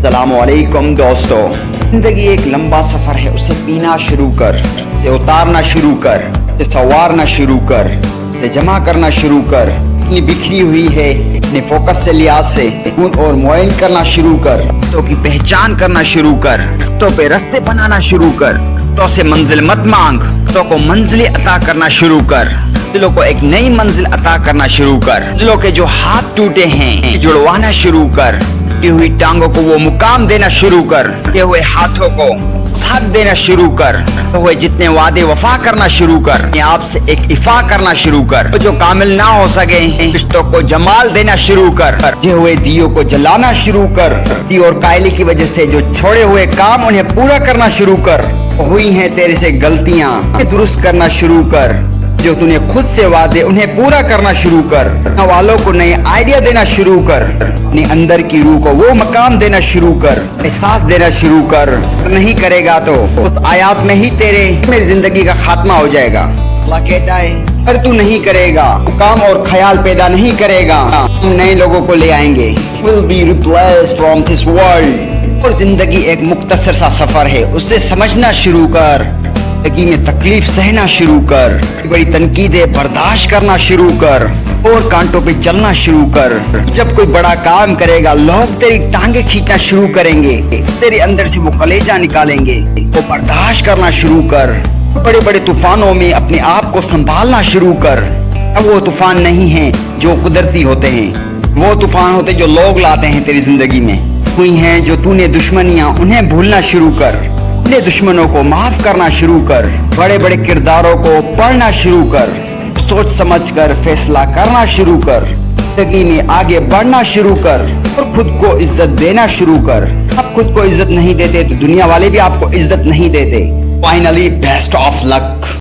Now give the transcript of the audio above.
अस्सलाम वालेकुम दोस्तों। जिंदगी एक लंबा सफर है, उसे पीना शुरू कर, उसे उतारना शुरू कर, उसे संवारना शुरू कर, उसे जमा करना शुरू कर। इतनी बिखरी हुई है, अपने फोकस से लिहाज से खून और मुआयन करना शुरू कर, तो की पहचान करना शुरू कर, तो पे रास्ते बनाना शुरू कर, तो से मंजिल मत मांग, तो को मंजिल अता करना शुरू कर। दिलों को एक नई मंजिल अता करना शुरू कर। दिलों के जो हाथ टूटे हैं जुड़वाना शुरू कर। टूटी हुई टांगों को वो मुकाम देना शुरू कर। टूटे हुए हाथों को साथ देना शुरू कर। तो हुए जितने वादे वफा करना शुरू कर। अपने आप से एक इफा करना शुरू कर। तो जो कामिल ना हो सके रिश्तों को जमाल देना शुरू कर। बुझे हुए दियों को जलाना शुरू कर। दी और कायली की वजह से जो छोड़े हुए काम उन्हें पूरा करना शुरू कर। हुई हैं तेरे से गलतियां दुरुस्त करना शुरू कर। जो तूने खुद से वादे उन्हें पूरा करना शुरू कर। वालों को नए आइडिया देना शुरू कर। अपने अंदर की रूह को वो मकाम देना शुरू कर। एहसास देना शुरू कर। नहीं करेगा तो उस आयात में ही मेरी जिंदगी का खात्मा हो जाएगा। अल्लाह कहता है अगर तू नहीं करेगा, काम और ख्याल पैदा नहीं करेगा, हम नए लोगों को ले आएंगे। Will be replaced from this world। और जिंदगी एक मुख्तसर सा सफर है, उससे समझना शुरू कर। जिंदगी में तकलीफ सहना शुरू कर। बड़ी तनकीदें बर्दाश्त करना शुरू कर और कांटों पे चलना शुरू कर। जब कोई बड़ा काम करेगा, लोग तेरी टांगे खींचना शुरू करेंगे, तेरे अंदर से वो कलेजा निकालेंगे। वो बर्दाश्त करना शुरू कर। बड़े बड़े तूफानों में अपने आप को संभालना शुरू कर। अब वो तूफान नहीं है जो कुदरती होते हैं, वो तूफान होते जो लोग लाते हैं तेरी जिंदगी में। हुई हैं जो तूने दुश्मनियां, उन्हें भूलना शुरू कर। अपने दुश्मनों को माफ करना शुरू कर। बड़े बड़े किरदारों को पढ़ना शुरू कर। सोच समझ कर फैसला करना शुरू कर। जिंदगी में आगे बढ़ना शुरू कर और खुद को इज्जत देना शुरू कर। आप खुद को इज्जत नहीं देते तो दुनिया वाले भी आपको इज्जत नहीं देते। Finally best of luck.